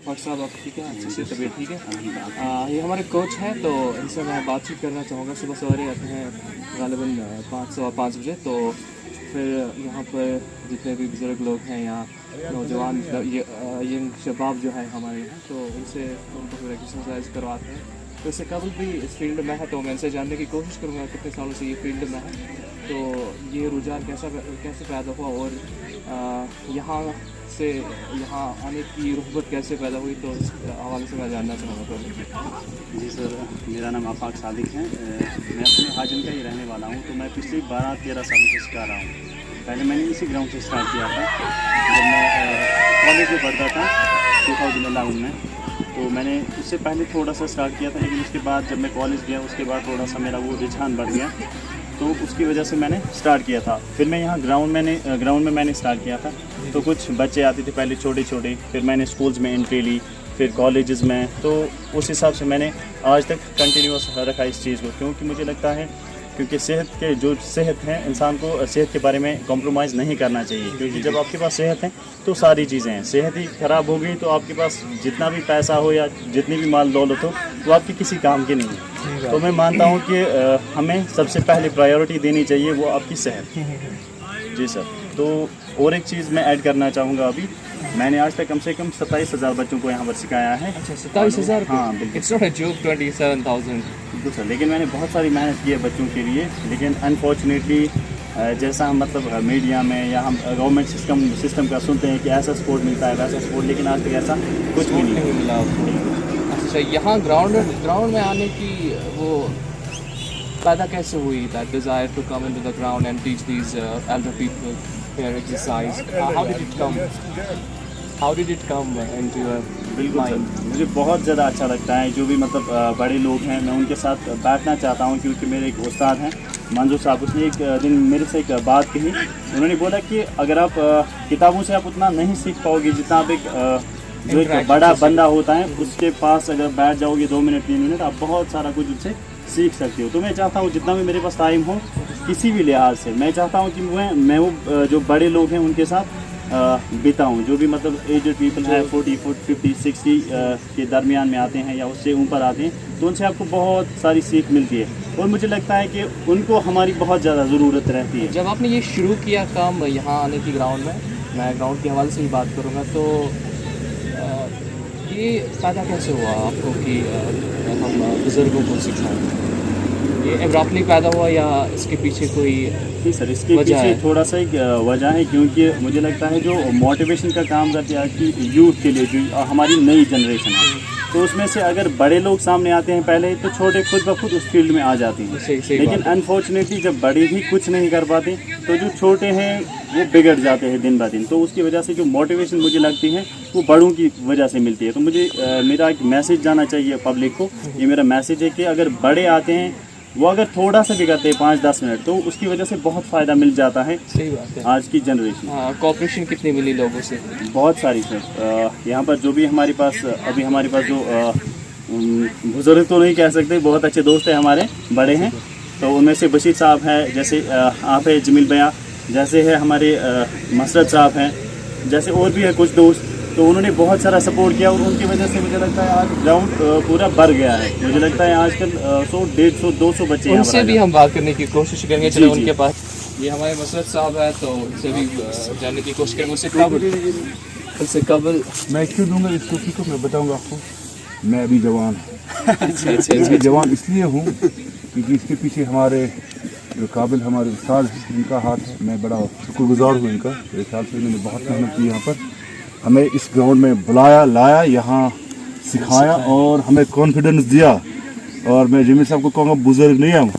भट्ट साहब, आप ठीक है? अच्छे से तबीयत ठीक है? ये हमारे कोच हैं, तो इनसे मैं बातचीत करना चाहूँगा। सुबह सवेरे आते हैं ग़ालिबन 5-5 बजे, तो फिर यहाँ पर जितने भी बुज़ुर्ग लोग हैं, यहाँ नौजवान यंग शबाब जो है हमारे यहाँ, तो उनको फिर एक्सरसाइज करवाते हैं। तो इससे कबल भी इस फील्ड में है, तो मैं इनसे जानने की कोशिश करूँगा कितने सालों से ये फील्ड में है, तो ये रुझान कैसे पैदा हुआ और यहाँ से यहाँ आने की रुग़बत कैसे पैदा हुई, तो इस हवाले से मैं जानना चाहूँगा। जी सर, मेरा नाम आफाक सादिक है। मैं अपने हाजन का ही रहने वाला हूँ। तो मैं पिछले 12-13 सालों से सिखा रहा हूँ। पहले मैंने इसी ग्राउंड से स्टार्ट किया था जब मैं कॉलेज में पढ़ता था 2011 में। तो मैंने उससे पहले थोड़ा सा स्टार्ट किया था, लेकिन उसके बाद जब मैं कॉलेज गया उसके बाद थोड़ा सा मेरा वो रुझान बढ़ गया, तो उसकी वजह से मैंने स्टार्ट किया था। फिर मैं यहाँ ग्राउंड में मैंने स्टार्ट किया था। तो कुछ बच्चे आते थे पहले छोटे छोटे, फिर मैंने स्कूल्स में एंट्री ली, फिर कॉलेजेस में, तो उस हिसाब से मैंने आज तक कंटिन्यूस रखा इस चीज़ को, क्योंकि मुझे लगता है क्योंकि सेहत है, इंसान को सेहत के बारे में कॉम्प्रोमाइज़ नहीं करना चाहिए, क्योंकि जब आपके पास सेहत है तो सारी चीज़ें हैं। सेहत ही ख़राब हो गई तो आपके पास जितना भी पैसा हो या जितनी भी माल दौलत हो, वो आपकी किसी काम की नहीं है। तो मैं मानता हूँ कि हमें सबसे पहले प्रायोरिटी देनी चाहिए वो आपकी सेहत। जी सर। तो और एक चीज़ मैं ऐड करना चाहूँगा, अभी मैंने आज तक कम से कम 27,000 बच्चों को यहाँ पर सिखाया है। अच्छा, 27,000? हाँ बिल्कुल। It's not a joke, 27,000। बिल्कुल सर, लेकिन मैंने बहुत सारी मेहनत की है बच्चों के लिए, लेकिन अनफॉर्चुनेटली जैसा हम मतलब मीडिया में या हम गवर्नमेंट सिस्टम का सुनते हैं कि ऐसा सपोर्ट मिलता है वैसा सपोर्ट, लेकिन आज तक ऐसा कुछ भी नहीं मिला। अच्छा, यहाँ ग्राउंड में आने की वो पैदा कैसे हुई, that desire to come into the ground and teach these elder people here exercise? How did it come into your mind? मुझे बहुत ज़्यादा अच्छा लगता है जो भी मतलब बड़े लोग हैं, मैं उनके साथ बैठना चाहता हूँ, क्योंकि मेरे एक उस्ताद हैं मंजूर साहब, उसने एक दिन मेरे से एक बात कही। उन्होंने बोला कि अगर आप किताबों से आप उतना नहीं सीख पाओगे जितना आप जो एक बड़ा बंदा होता है उसके पास अगर बैठ जाओगे 2 मिनट 3 मिनट, आप बहुत सारा कुछ उससे सीख सकते हो। तो मैं चाहता हूँ जितना भी मेरे पास टाइम हो किसी भी लिहाज से, मैं चाहता हूँ कि मैं वो जो बड़े लोग हैं उनके साथ बिताऊँ, जो भी मतलब एजड पीपल हैं 40, 50, 60 के दरमियान में आते हैं या उससे ऊपर आते हैं, तो उनसे आपको बहुत सारी सीख मिलती है और मुझे लगता है कि उनको हमारी बहुत ज़्यादा ज़रूरत रहती है। जब आपने ये शुरू किया काम यहाँ आने की ग्राउंड में, मैं ग्राउंड के हवाले से ही बात करूँगा, तो ये फ़ायदा कैसे हुआ आपको कि हम बुज़ुर्गों को सिखाएं? ये एब्रप्टली पैदा हुआ या इसके पीछे कोई? जी सर, इसके पीछे थोड़ा सा एक वजह है, क्योंकि मुझे लगता है जो मोटिवेशन का काम करती है कि यूथ के लिए जो हमारी नई जनरेशन है, तो उसमें से अगर बड़े लोग सामने आते हैं पहले तो छोटे खुद ब खुद उस फील्ड में आ जाते हैं। लेकिन अनफॉर्चुनेटली जब बड़े ही कुछ नहीं कर पाते तो जो छोटे हैं वो बिगड़ जाते हैं दिन ब दिन। तो उसकी वजह से जो मोटिवेशन मुझे लगती है वो बड़ों की वजह से मिलती है। तो मुझे मेरा एक मैसेज जाना चाहिए पब्लिक को, ये मेरा मैसेज है कि अगर बड़े आते हैं वो अगर थोड़ा सा भी करते हैं 5-10 मिनट, तो उसकी वजह से बहुत फ़ायदा मिल जाता है। सही बात है। आज की जनरेशन। हाँ, कोऑपरेशन कितनी मिली लोगों से? बहुत सारी सर। यहाँ पर जो भी हमारे पास अभी हमारे पास जो बुजुर्ग तो नहीं कह सकते, बहुत अच्छे दोस्त हैं हमारे, बड़े हैं, तो उनमें से बशीर साहब है, जैसे आप है जमील भैया, जैसे है हमारे मसरत साहब हैं, जैसे और भी है कुछ दोस्त, तो उन्होंने बहुत सारा सपोर्ट किया और उनकी वजह से मुझे लगता है आज ग्राउंड पूरा भर गया है। मुझे लगता है आजकल 100, 150, 200 बच्चे हैं। उनसे भी हम बात करने की कोशिश करेंगे। चलो उनके पास ये हमारे मसरत साहब है, तो उनसे भी जानने की कोशिश करेंगे। उससे कबल मैं क्यों दूंगा इस टोपी को, मैं बताऊंगा आपको। मैं अभी जवान हूँ। अच्छा। जवान इसलिए हूँ क्योंकि इसके पीछे हमारे जो काबिल हमारे उस्ताद हैं इनका हाथ है। मैं बड़ा शुक्रगुजार हूँ इनका। मेरे ख्याल से इन्होंने बहुत मेहनत की, यहाँ पर हमें इस ग्राउंड में बुलाया, लाया, यहाँ सिखाया और हमें कॉन्फिडेंस दिया। और मैं जमील साहब को कहूँगा बुजुर्ग नहीं हम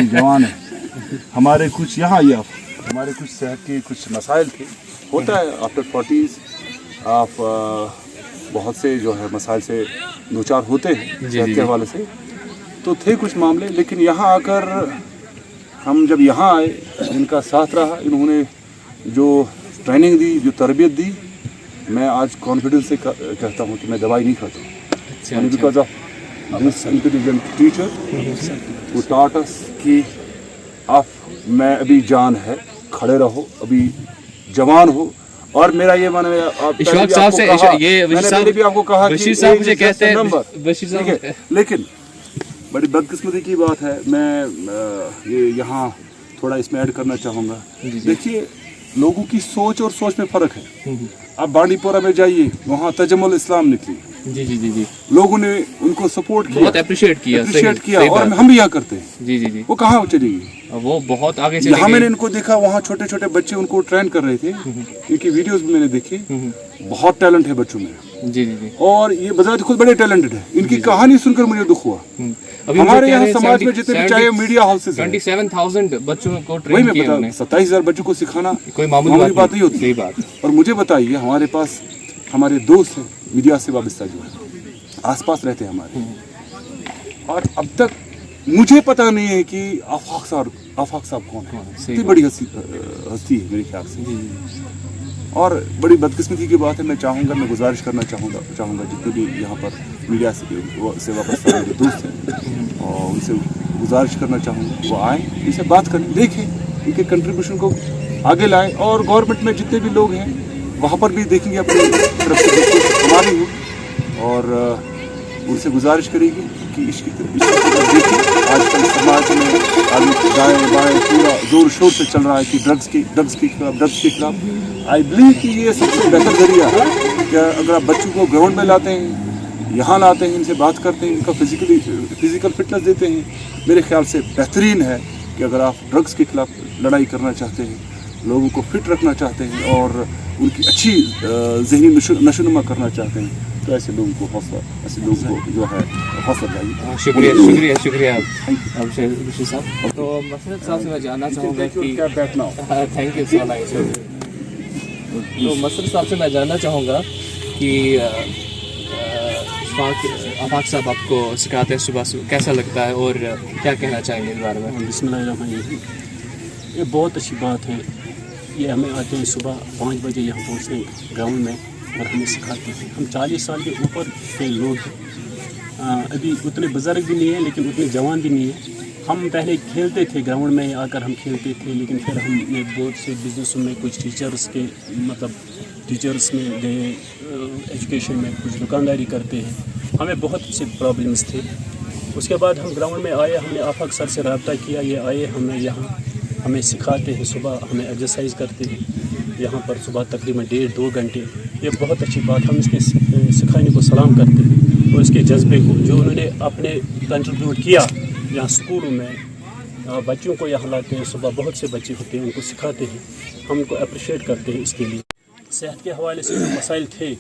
जवान हैं। हमारे कुछ यहाँ या हमारे कुछ सेहत के कुछ मसाइल थे, होता है आफ्टर 40s आप बहुत से जो है मसाइल से दो चार होते हैं सेहत के हवाले से, तो थे कुछ मामले। लेकिन यहाँ आकर हम जब यहाँ आए, इनका साथ रहा, इन्होंने जो ट्रेनिंग दी, जो तरबियत दी, मैं आज कॉन्फिडेंस से कहता हूँ कि मैं दवाई नहीं खाता। Because of this intelligent teacher वो टॉट अस कि आप मैं अभी जान है, खड़े रहो, अभी जवान हो, और मेरा ये मानना है, आप इशफाक साहब से ये मैंने भी आपको कहा कि बशीर साहब मुझे कहते हैं नंबर, बशीर ठीक साहब है, लेकिन बड़ी बदकिस्मती की बात है, मैं ये यहाँ थोड़ा इसमें ऐड करना चाहूँगा। देखिए, लोगों की सोच और सोच में फ़र्क है। आप बांडीपोरा में जाइए, वहाँ तजमुल इस्लाम निकली, जी जी जी जी, लोगों ने उनको सपोर्ट किया, बहुत अप्रिशिएट किया, और हम भी यहाँ करते हैं। जी जी जी, वो कहाँ चलेगी, वो बहुत आगे चली यहाँ गई। मैंने इनको देखा, वहाँ छोटे छोटे बच्चे उनको ट्रेन कर रहे थे, इनकी वीडियोस भी मैंने देखी, बहुत टैलेंट है बच्चों में, जी जी जी, और ये बजाय खुद बड़े टैलेंटेड है। इनकी कहानी सुनकर मुझे दुख हुआ। हमारे यहाँ समाज में जितने चाहे मीडिया हाउसेस 27,000 बच्चों को वही ट्रेन मैं किया बता, उन्होंने। 27,000 बच्चों को सिखाना कोई मामूली बात नहीं होती। सही बात। और मुझे बताइए, हमारे पास हमारे दोस्त हैं मीडिया से वाबस्ता, जो है आसपास रहते हैं हमारे, और अब तक मुझे पता नहीं है कि आफाक साहब कौन है। इतनी बड़ी हस्ती है मेरे ख्याल से, और बड़ी बदकिस्मती की बात है। मैं गुजारिश करना चाहूँगा जितने भी यहाँ पर मीडिया से वाबस्ता मेरे दोस्त हैं, और उनसे गुजारिश करना चाहूँगा वो आएँ, इनसे बात करें, देखें, इनके कंट्रीब्यूशन को आगे लाएं, और गवर्नमेंट में जितने भी लोग हैं वहाँ पर भी देखेंगे अपनी तरफ से हमारी हो, और उनसे गुजारिश करेगी कि इसकी तरफ देखिए। आजकल समाज में दाएं बाएं पूरा जोर शोर से चल रहा है कि ड्रग्स के खिलाफ। आई बिलीव कि ये सबसे बेहतर जरिया है कि अगर आप बच्चों को ग्राउंड में लाते हैं, यहाँ लाते हैं, इनसे बात करते हैं, इनका फिजिकल फिटनेस देते हैं, मेरे ख्याल से बेहतरीन है कि अगर आप ड्रग्स के खिलाफ लड़ाई करना चाहते हैं, लोगों को फिट रखना चाहते हैं, और उनकी अच्छी ज़हनी नशोनुमा करना चाहते हैं, तो ऐसे लोगों को जो है हौसला चाहिए। शुक्रिया बशीर साहब। तो मसरत साहब से मैं जानना चाहूँगा कि थैंक यू सो मच। तो मसरत साहब से मैं जानना चाहूँगा कि आफाक साहब आपको सिखाते हैं सुबह, कैसा लगता है और क्या कहना चाहेंगे इस बारे में? बिस्मिल्लाहिर्रहमानिर्रहीम। ये बहुत अच्छी बात है। ये हमें आते हैं सुबह 5 बजे यहाँ पहुँचते हैं ग्राउंड में, और हमें सिखाते हैं। हम 40 साल के ऊपर के लोग हैं, अभी उतने बुज़ुर्ग भी नहीं हैं लेकिन उतने जवान भी नहीं हैं। हम पहले खेलते थे ग्राउंड में आकर, हम खेलते थे, लेकिन फिर हमने बहुत से बिजनेस में कुछ टीचर्स में गए, एजुकेशन में कुछ दुकानदारी करते हैं, हमें बहुत से प्रॉब्लम्स थे। उसके बाद हम ग्राउंड में आए, हमने आफाक सर से रब्ता किया, ये आए, हमें सिखाते हैं, सुबह हमें एक्सरसाइज करते हैं यहाँ पर सुबह तकरीबन 1.5-2 घंटे। ये बहुत अच्छी बात, हम इसके सिखाने को सलाम करते हैं, और इसके जज्बे को जो उन्होंने अपने कंट्रीब्यूट किया यहाँ स्कूलों में, बच्चों को यहाँ लाते हैं, सुबह बहुत से बच्चे होते हैं, उनको सिखाते हैं, हम उनको अप्रिशिएट करते हैं इसके लिए। सेहत के हवाले से जो मसाइल थे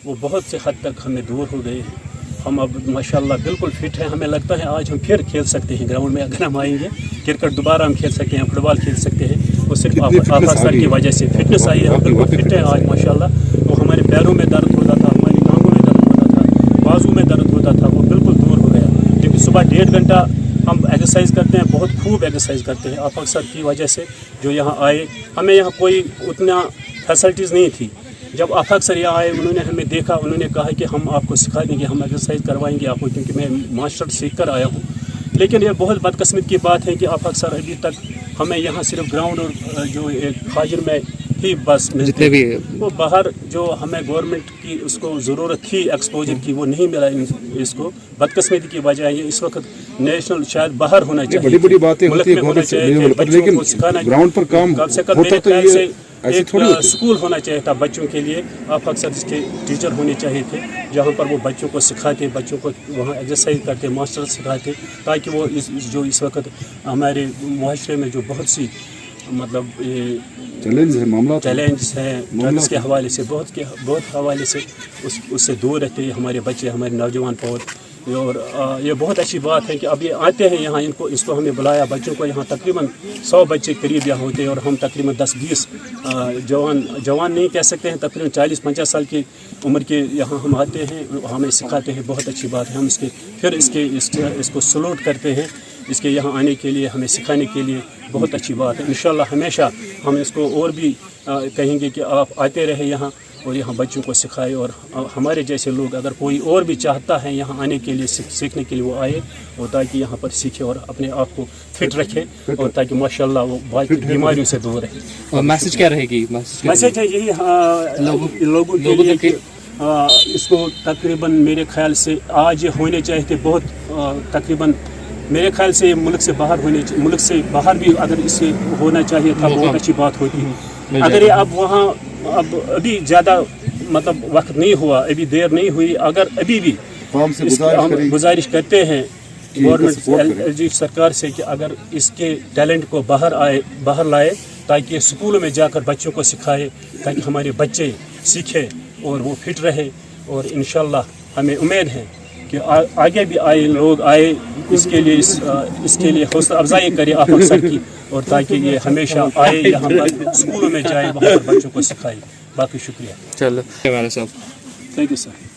वो बहुत से हद तक हमें दूर हो गए। हम अब माशाल्लाह बिल्कुल फिट हैं। हमें लगता है आज हम फिर खेल सकते हैं ग्राउंड में, अगर हम आएंगे क्रिकेट दोबारा हम खेल सकते हैं, फुटबॉल खेल सकते हैं। वो सिर्फ आफाक सर की वजह से फिटनेस आई है, हम बिल्कुल फिट हैं आज माशाल्लाह। वो हमारे पैरों में दर्द होता था, हमारी टांगों में दर्द होता था, बाजू में दर्द होता था, वो बिल्कुल दूर हो गया। क्योंकि सुबह 1.5 घंटा हम एक्सरसाइज करते हैं, बहुत खूब एक्सरसाइज करते हैं आफाक सर की वजह से। जो यहाँ आए, हमें यहाँ कोई उतना फैसिलिटीज़ नहीं थी। जब आफाक सर यहाँ आए, उन्होंने हमें देखा, उन्होंने कहा कि हम आपको सिखा देंगे, हम एक्सरसाइज करवाएंगे आपको, क्योंकि मैं मास्टर सीख कर आया हूँ। लेकिन ये बहुत बदकिस्मत की बात है कि आफाक सर अभी तक हमें यहाँ सिर्फ ग्राउंड और जो एक हाजिर में ही बस जितने भी वो बाहर जो हमें गवर्नमेंट की उसको ज़रूरत थी एक्सपोजर की, वो नहीं मिला इसको। बदकिस्मती की वजह है ये, इस वक्त नेशनल शायद बाहर होना चाहिए, बड़ी बातें मुल्क होती में होना चाहिए, लेकिन ग्राउंड पर काम कम से कम मेरे ख्याल से एक स्कूल होना चाहिए था बच्चों के लिए। आफाक सर इसके टीचर होने चाहिए थे, जहाँ पर वो बच्चों को सिखाते, बच्चों को वहाँ एक्सरसाइज करते, मास्टर सिखाते, ताकि वो जो इस वक्त हमारे मुआशरे में जो बहुत सी मतलब चैलेंज है ड्रग्स के हवाले से, बहुत हवाले से उससे दूर रहते हैं हमारे बच्चे, हमारे नौजवान पौध। और ये बहुत अच्छी बात है कि अब ये आते हैं यहाँ, इसको हमें बुलाया, बच्चों को यहाँ तकरीबन 100 बच्चे करीब यहाँ होते हैं, और हम तकरीबन 10-20 जवान नहीं कह सकते हैं, तकरीबन 40-50 साल की उम्र के यहाँ हम आते हैं, हमें सिखाते हैं। बहुत अच्छी बात है, हम इसको सलूट करते हैं, इसके यहाँ आने के लिए, हमें सिखाने के लिए बहुत अच्छी बात है। इंशाल्लाह हमेशा हम इसको और भी कहेंगे कि आप आते रहे यहाँ, اور यहाँ बच्चों को सिखाए। और हमारे जैसे लोग अगर कोई और भी चाहता है यहाँ आने के लिए सीखने के लिए वो आए और ताकि यहाँ पर सीखे और अपने आप को फिट रखे और ताकि माशाल्लाह वो बाकी बीमारियों से दूर रहे। और मैसेज क्या रहेगी? मैसेज है यही लोगों के लिए कि इसको तकरीबन मेरे ख्याल से आज ये होने चाहिए थे बहुत तकरीबन मेरे ख्याल से मुल्क से बाहर मुल्क से बाहर भी अगर इसे होना चाहिए था बहुत अच्छी बात होती। अगर ये अब वहाँ अब अभी ज़्यादा मतलब वक्त नहीं हुआ, अभी देर नहीं हुई, अगर अभी भी हम गुजारिश करते हैं गवर्नमेंट सरकार से कि अगर इसके टैलेंट को बाहर लाए ताकि स्कूलों में जाकर बच्चों को सिखाए ताकि हमारे बच्चे सीखे और वो फिट रहे। और इंशाल्लाह हमें उम्मीद है कि आगे भी आए लोग आए इसके लिए हौसला अफजाई करे आप अक्सर की और ताकि ये हमेशा आए यहाँ पर स्कूलों में जाए वहाँ पर बच्चों को सिखाए। बाकी शुक्रिया। चलो हमारे साहब, थैंक यू सर।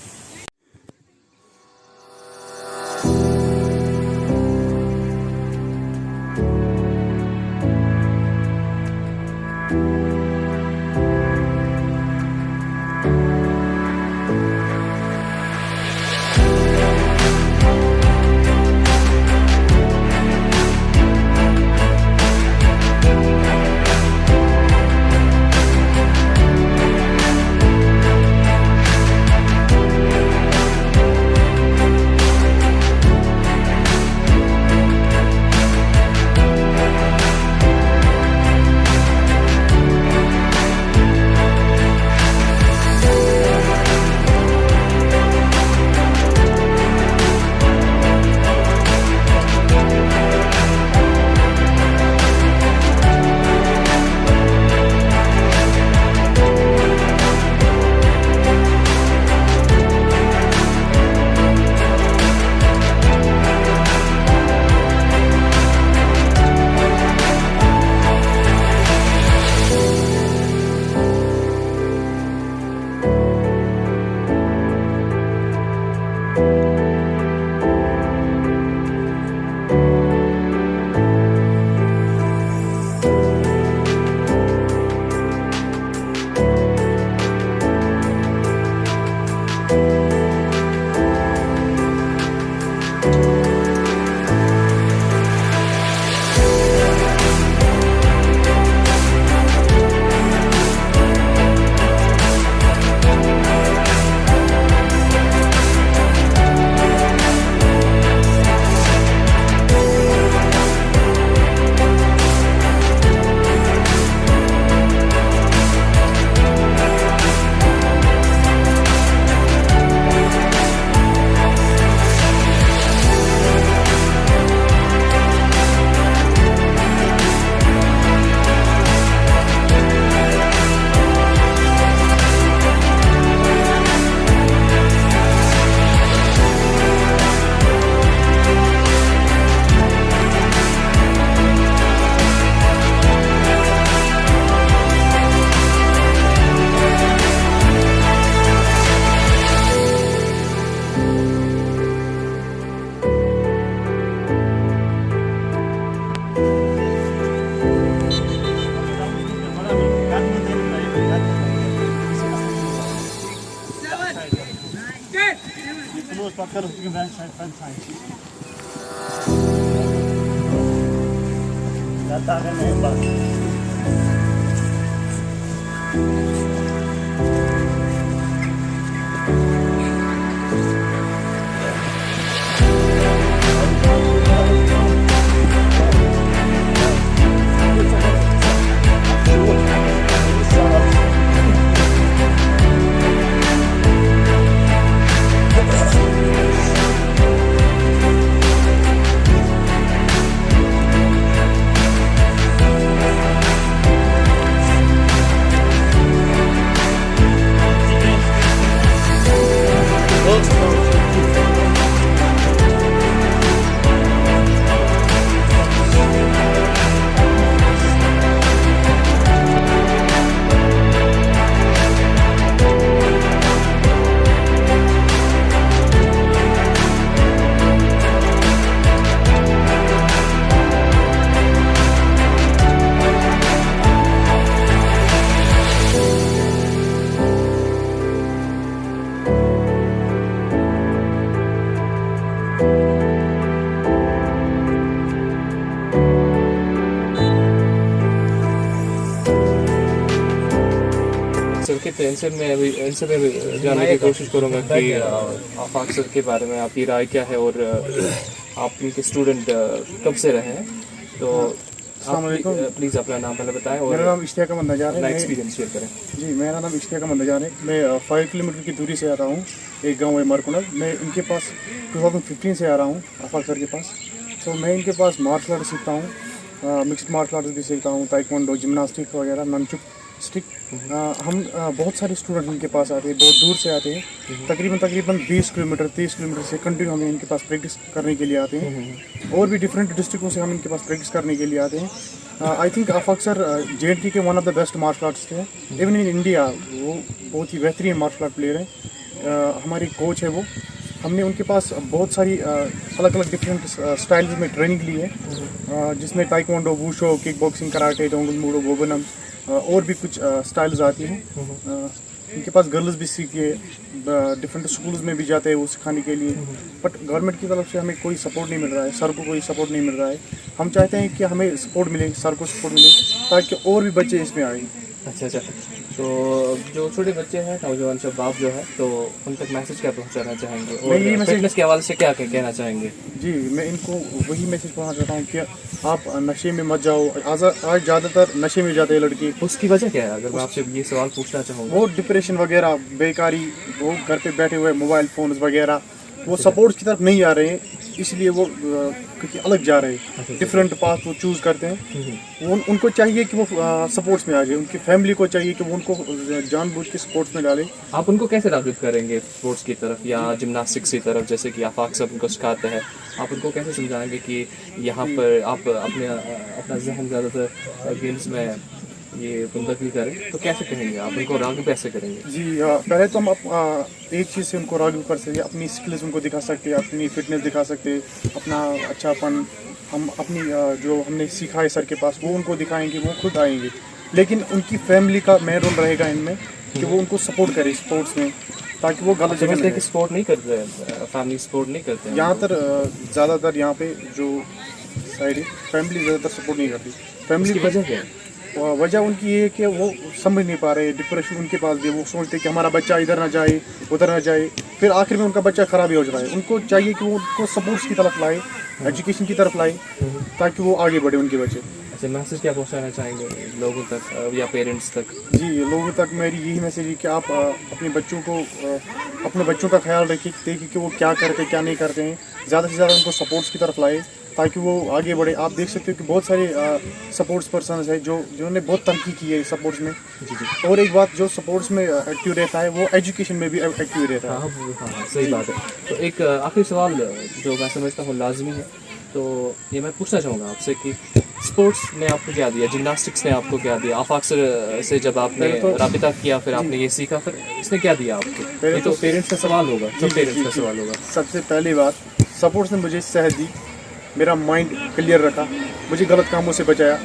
तो इनसे मैं भी जानने की कोशिश करूँगा कि आफाक सर के बारे में आपकी राय क्या है और आप इनके स्टूडेंट कब से रहे हैं, तो प्लीज़ अपना नाम पहले बताएं और मेरा नाम इश्तियाक अहमद नजार है। अपना एक्सपीरियंस शेयर करें। जी, मेरा नाम इश्तियाक अहमद नजार है। मैं 5 किलोमीटर की दूरी से आता हूँ, एक गांव है मरकुनर। मैं इनके पास 2015 से आ रहा हूँ आफाक सर के पास। तो मैं इनके पास मार्शल आर्ट सीखता हूँ, मिक्स्ड मार्शल आर्ट्स भी सीखता हूँ, ताइक्वांडो, जिम्नास्टिक वगैरह, ननचुक स्टिक। हम बहुत सारे स्टूडेंट इनके पास आते हैं, बहुत दूर से आते हैं, तकरीबन 20 किलोमीटर 30 किलोमीटर से कंटिन्यू हमें इनके पास प्रैक्टिस करने के लिए आते हैं। और भी डिफरेंट डिस्ट्रिक्टों से हम इनके पास प्रैक्टिस करने के लिए आते हैं। I think Afaq sir JNK के one of the best martial artist हैं, इवन इन इंडिया। वो बहुत ही बेहतरीन मार्शल आर्ट प्लेयर हैं। हमारी कोच है वो, हमने उनके पास बहुत सारी अलग अलग डिफरेंट स्टाइल्स में ट्रेनिंग ली है, जिसमें taekwondo, wushu, kick boxing, karate, डोंगल मूडो, गोबनम और भी कुछ स्टाइल्स आती हैं। इनके पास गर्ल्स भी सीखती है, डिफरेंट स्कूल्स में भी जाते हैं वो सिखाने के लिए। बट गवर्नमेंट की तरफ से हमें कोई सपोर्ट नहीं मिल रहा है, सर को कोई सपोर्ट नहीं मिल रहा है। हम चाहते हैं कि हमें सपोर्ट मिले, सर को सपोर्ट मिले, ताकि और भी बच्चे इसमें आए। अच्छा, तो जो छोटे बच्चे हैं, नौजवान शबाब जो है, तो उन तक मैसेज क्या पहुंचाना चाहेंगे मैं यही और मैसेज फिटनेस के हवाले से क्या कहना चाहेंगे? जी, मैं इनको वही मैसेज पढ़ना चाहता हूँ कि आप नशे में मत जाओ। आज ज़्यादातर नशे में जाते हैं लड़के। उसकी वजह क्या है, अगर मैं आपसे ये सवाल पूछना चाहूँगा? वो डिप्रेशन वगैरह, बेकारी, वो घर पे बैठे हुए मोबाइल फ़ोन्स वगैरह, वो सपोर्ट्स की तरफ नहीं आ रहे हैं, इसलिए वो क्योंकि अलग जा रहे हैं, डिफरेंट पाथ वो चूज़ करते हैं। उनको चाहिए कि वो सपोर्ट्स में आ जाए, उनकी फैमिली को चाहिए कि वो उनको जानबूझ के स्पोर्ट्स में डाले। आप उनको कैसे राग़िब करेंगे स्पोर्ट्स की तरफ या जिम्नास्टिक्स की तरफ, जैसे कि आफाक सब उनको सिखाते हैं? आप उनको कैसे समझाएंगे कि यहाँ पर आप अपना जहन ज़्यादातर गेम्स में ये मुंतकिल करें, तो कैसे कहेंगे आप उनको राग़िब कैसे करेंगे? जी, पहले तो हम एक चीज़ से उनको राग़िब कर सकते हैं, अपनी स्किल्स उनको दिखा सकते हैं, अपनी फिटनेस दिखा सकते हैं, अपना अच्छापन। हम अपनी जो हमने सीखा है सर के पास, वो उनको दिखाएंगे, वो खुद आएंगे। लेकिन उनकी फैमिली का मेन रोल रहेगा इनमें कि वो उनको सपोर्ट करे स्पोर्ट्स में, ताकि वो गलत जगह कि सपोर्ट नहीं करते, फैमिली सपोर्ट नहीं करते हैं यहाँ पर। ज़्यादातर यहाँ पे जो साइड है, फैमिली ज़्यादातर सपोर्ट नहीं करती। फैमिली की वजह क्या है? वजह उनकी ये है कि वो समझ नहीं पा रहे, डिप्रेशन उनके पास भी। वो सोचते कि हमारा बच्चा इधर ना जाए, उधर ना जाए, फिर आखिर में उनका बच्चा ख़राब ही हो जाए। उनको चाहिए कि वो उनको सपोर्ट्स की तरफ लाए, एजुकेशन की तरफ लाए, ताकि वो आगे बढ़े उनके बच्चे। अच्छा, मैसेज क्या पहुंचाना चाहेंगे लोगों तक या पेरेंट्स तक? जी, लोगों तक मेरी यही मैसेज है कि आप अपने बच्चों को, अपने बच्चों का ख्याल रखिए, देखिए कि वो क्या करते हैं, क्या नहीं करते हैं। ज़्यादा से ज़्यादा उनको सपोर्ट्स की तरफ लाए, ताकि वो आगे बढ़े। आप देख सकते हो कि बहुत सारे सपोर्ट्स पर्सनस हैं जिन्होंने बहुत तरक्की की है सपोर्ट्स में। जी। और एक बात, जो सपोर्ट्स में एक्टिव रहता है, वो एजुकेशन में भी एक्टिव रहता है। हाँ, सही बात है। तो एक आखिरी सवाल जो मैं समझता हूँ लाजमी है, तो ये मैं पूछना चाहूँगा आपसे कि स्पोर्ट्स ने आपको क्या दिया, जिम्नास्टिक्स ने आपको क्या दिया? आफाक से जब आपने राबिता किया, फिर आपने ये सीखा, फिर इसने क्या दिया आपको? ये तो पेरेंट्स का सवाल होगा, जो पेरेंट्स का सवाल होगा। सबसे पहली बात, सपोर्ट्स ने मुझे सेहत दी, मेरा माइंड क्लियर रखा, मुझे गलत कामों से बचाया।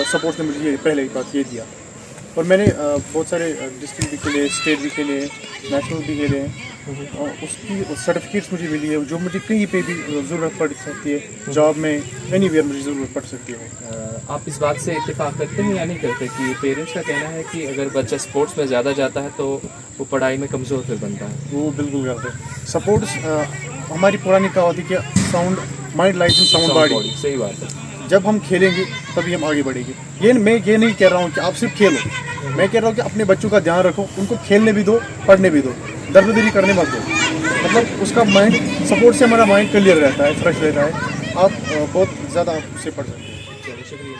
सपोर्ट्स ने मुझे ये पहले बात ये दिया। और मैंने बहुत सारे डिस्ट्रिक्ट भी खेले, स्टेट भी खेले, नेशनल भी खेले हैं, और उसकी सर्टिफिकेट्स मुझे मिली है, जो मुझे कहीं पे भी ज़रूरत पड़ सकती है, जॉब में, एनीवेयर मुझे ज़रूरत पड़ सकती है। आप इस बात से इत्तेफाक करते हैं या नहीं करते कि पेरेंट्स का कहना है कि अगर बच्चा स्पोर्ट्स में ज़्यादा जाता है तो वो पढ़ाई में कमज़ोर फिर बनता है? वो बिल्कुल करते हैं। सपोर्ट्स हमारी पुरानी कहावत है कि sound mind lies in sound body. सही बात है। जब हम खेलेंगे तभी हम आगे बढ़ेंगे। मैं ये नहीं कह रहा हूँ कि आप सिर्फ खेलो, मैं कह रहा हूँ कि अपने बच्चों का ध्यान रखो, उनको खेलने भी दो, पढ़ने भी दो, दरबदरी करने मत दो। मतलब उसका माइंड, सपोर्ट से हमारा माइंड क्लियर रहता है, फ्रेश रहता है। आप बहुत ज़्यादा उससे पढ़ सकते हैं। चलिए, शुक्रिया।